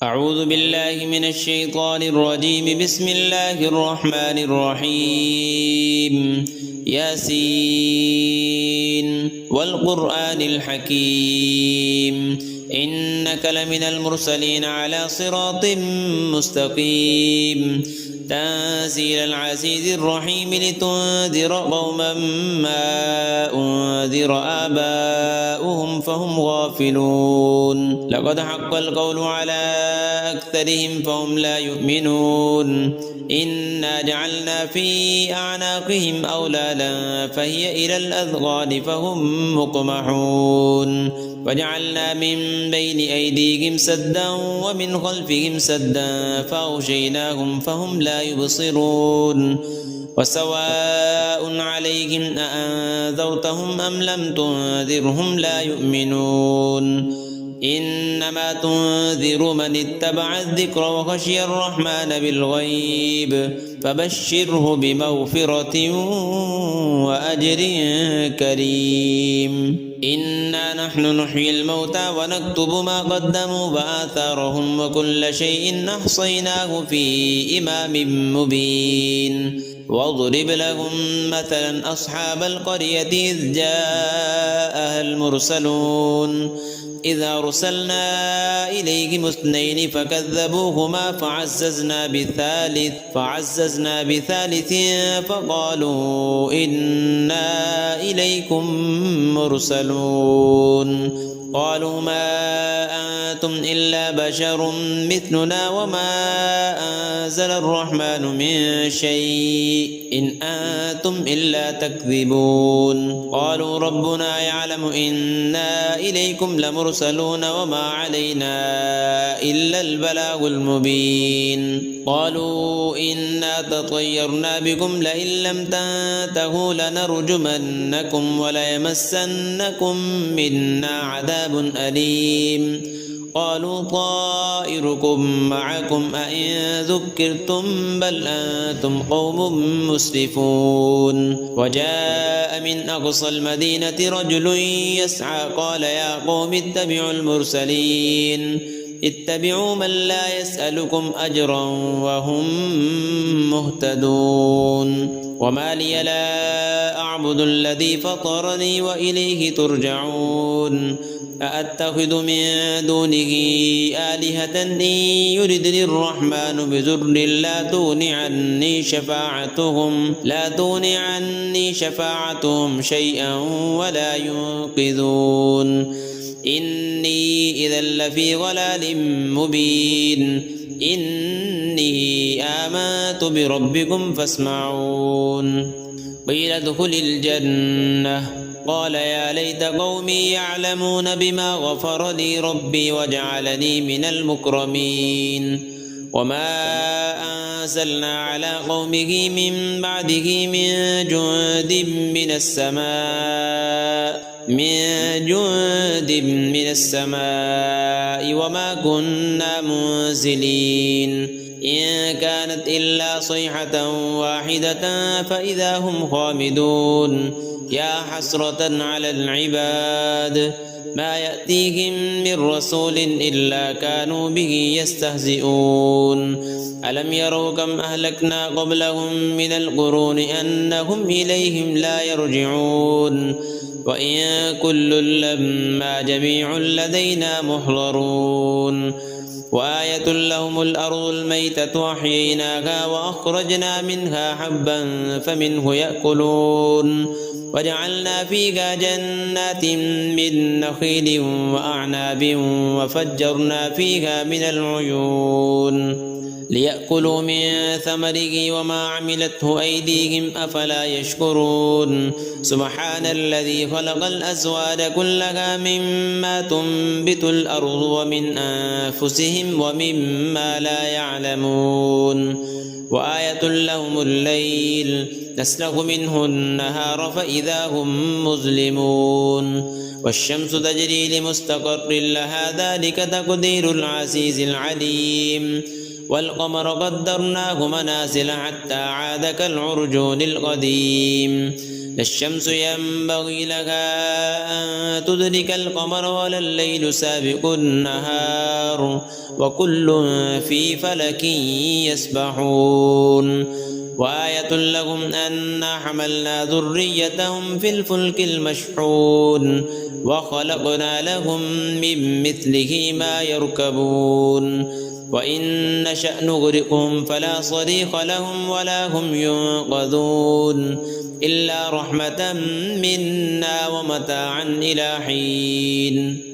أعوذ بالله من الشيطان الرجيم. بسم الله الرحمن الرحيم. ياسين والقرآن الحكيم إنك لمن المرسلين على صراط مستقيم تنزيل العزيز الرحيم لتنذر قوما ما أنذر آباؤهم فهم غافلون. لقد حق القول على أكثرهم فهم لا يؤمنون. إنا جعلنا في أعناقهم أغلالا فهي إلى الأذقان فهم مقمحون وجعلنا من بين أيديهم سدا ومن خلفهم سدا فأغشيناهم فهم لا يبصرون. وسواء عليهم أأنذرتهم أم لم تنذرهم لا يؤمنون. إنما تنذر من اتبع الذكر وخشي الرحمن بالغيب فبشره بمغفرة وأجر كريم. إنا نحن نحيي الموتى ونكتب ما قدموا وآثارهم وكل شيء أحصيناه في إمام مبين. واضرب لهم مثلا أصحاب القرية إذ جاءها المرسلون إذ أرسلنا إليهم اثنين فكذبوهما فعززنا بثالث فقالوا إنا إليكم مرسلون. قالوا ما أنتم إلا بشر مثلنا وما أنزل الرحمن من شيء إن أنتم إلا تكذبون. قالوا ربنا يعلم إنا إليكم لمرسلون وما علينا إلا البلاغ المبين. قالوا إنا تطيرنا بكم لئن لم تنتهوا لنرجمنكم وليمسنكم منا عذاب أليم. قالوا طائركم معكم أئن ذكرتم بل أنتم قوم مسرفون. وجاء من أقصى المدينة رجل يسعى قال يا قوم اتبعوا المرسلين اتبعوا من لا يسألكم أجرا وهم مهتدون. وما لي لا أعبد الذي فطرني وإليه ترجعون. أأتخذ من دونه آلهة إن يردني الرحمن بضر لا تغن عني شفاعتهم شيئا ولا ينقذون. إني إذا لفي ضلال مبين. إني آمنت بربكم فاسمعون. قيل ادخل الجنة قال يا ليت قومي يعلمون بما غفر لي ربي وجعلني من المكرمين. وما أنزلنا على قومه من بعده من جند من السماء وما كنا منزلين. إن كانت إلا صيحة واحدة فإذا هم خامدون. يا حسرة على العباد ما يأتيهم من رسول إلا كانوا به يستهزئون. ألم يروا كم أهلكنا قبلهم من القرون أنهم إليهم لا يرجعون. وإن كل لما جميع لدينا محضرون. وآية لهم الأرض الميتة أحييناها وأخرجنا منها حبا فمنه يأكلون. وجعلنا فيها جنات من نخيل وأعناب وفجرنا فيها من العيون ليأكلوا من ثمره وما عملته أيديهم أفلا يشكرون. سبحان الذي خلق الأزواج كلها مما تنبت الأرض ومن أنفسهم ومما لا يعلمون. وآية لهم الليل نسلخ منه النهار فإذا هم مظلمون. والشمس تجري لمستقر لها ذلك تقدير العزيز العليم. والقمر قدرناه منازل حتى عاد كالعرجون القديم. لا الشمس ينبغي لها أن تدرك القمر ولا الليل سابق النهار وكل في فلك يسبحون وآية لهم أنا حملنا ذريتهم في الفلك المشحون وخلقنا لهم من مثله ما يركبون وإن نشأ نغرقهم فلا صريخ لهم ولا هم ينقذون إلا رحمة منا ومتاعا إلى حين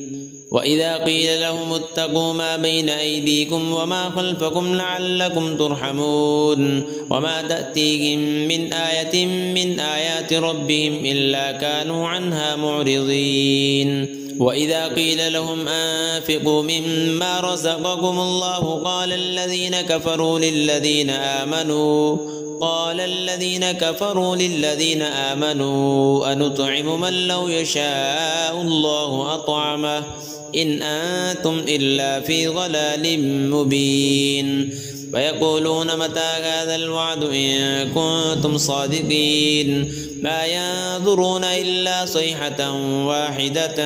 وإذا قيل لهم اتقوا ما بين أيديكم وما خلفكم لعلكم ترحمون وما تأتيهم من آية من آيات ربهم إلا كانوا عنها معرضين وإذا قيل لهم أنفقوا مما رزقكم الله قال الذين كفروا للذين آمنوا أنطعم من لو يشاء الله أطعمه إن أنتم إلا في ضلال مبين ويقولون متى هذا الوعد إن كنتم صادقين ما ينظرون إلا صيحة واحدة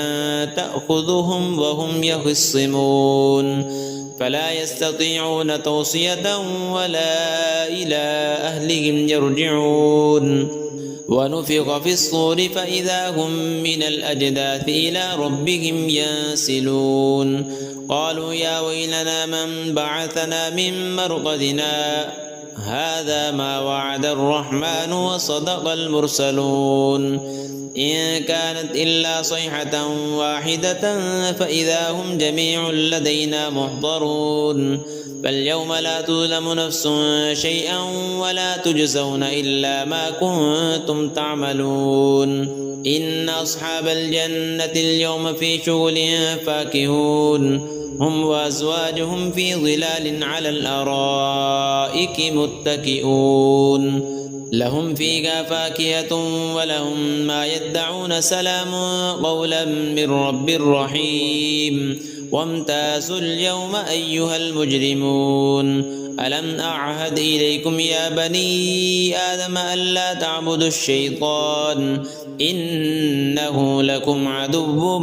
تأخذهم وهم يخصمون فلا يستطيعون توصية ولا إلى أهلهم يرجعون ونفخ في الصور فإذا هم من الأجداث إلى ربهم ينسلون قالوا يا ويلنا من بعثنا من مرقدنا هذا ما وعد الرحمن وصدق المرسلون إن كانت إلا صيحة واحدة فإذا هم جميع لدينا محضرون فاليوم لا تظلم نفس شيئا ولا تجزون إلا ما كنتم تعملون إن أصحاب الجنة اليوم في شغل فاكهون هم وأزواجهم في ظلال على الأرائك متكئون لهم فيها فاكهة ولهم ما يدعون سلام قولا من رب رحيم وامتازوا اليوم أيها المجرمون ألم أعهد إليكم يا بني آدم ألا تعبدوا الشيطان إنه لكم عدو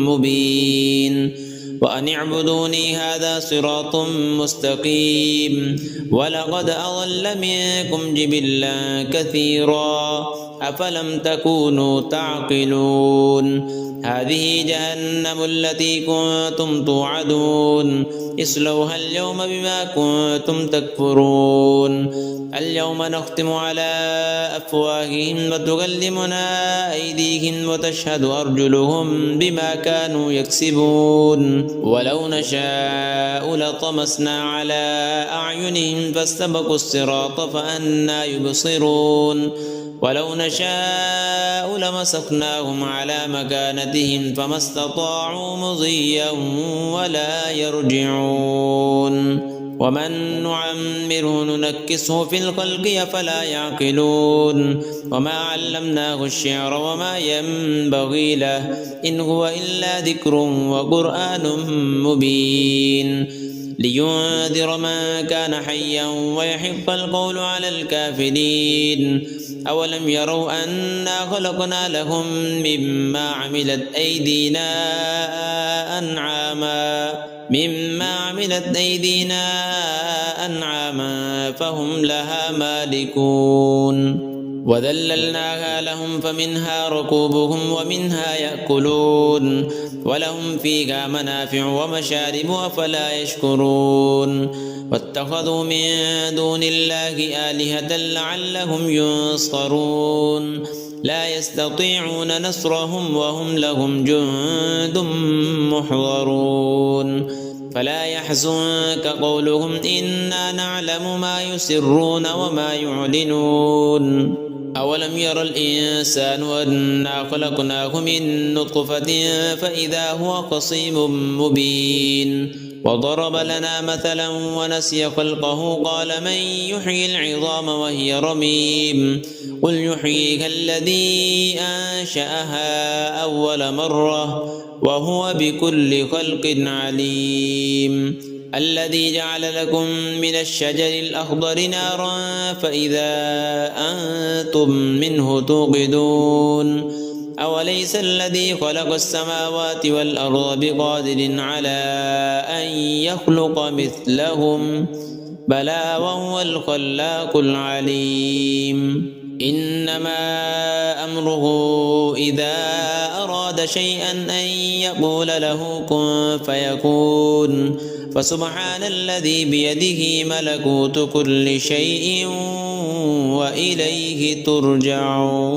مبين وأن اعبدوني هذا صراط مستقيم ولقد أضل منكم جبلا كثيرا أفلم تكونوا تعقلون هذه جهنم التي كنتم توعدون اصلوها اليوم بما كنتم تكفرون اليوم نختم على أفواههم وتكلمنا أيديهم وتشهد أرجلهم بما كانوا يكسبون ولو نشاء لطمسنا على أعينهم فاستبقوا الصراط فأنى يبصرون ولو نشاء لمسخناهم على مكانتهم فما استطاعوا مضيا ولا يرجعون ومن نعمره ننكسه في الخلق أفلا يعقلون وما علمناه الشعر وما ينبغي له إن هو إلا ذكر وقرآن مبين لينذر من كان حيا ويحق القول على الكافرين أولم يروا أنا خلقنا لهم مما عملت أيدينا أنعاما فهم لها مالكون وذللناها لهم فمنها ركوبهم ومنها يأكلون ولهم فيها منافع ومشارب أفلا يشكرون واتخذوا من دون الله آلهة لعلهم ينصرون لا يستطيعون نصرهم وهم لهم جند محضرون فلا يحزنك قولهم إنا نعلم ما يسرون وما يعلنون أولم ير الإنسان أنا خلقناه من نطفة فإذا هو خصيم مبين وضرب لنا مثلا ونسي خلقه قال من يحيي العظام وهي رميم قل يحييها الذي أنشأها أول مرة وهو بكل خلق عليم الذي جعل لكم من الشجر الأخضر نارا فإذا أنتم منه توقدون أوليس الذي خلق السماوات والأرض بقادر على أن يخلق مثلهم بلى وهو الخلاق العليم إنما أمره إذا أراد شيئا أن يقول له كن فيكون فسبحان الذي بيده ملكوت كل شيء وإليه ترجعون.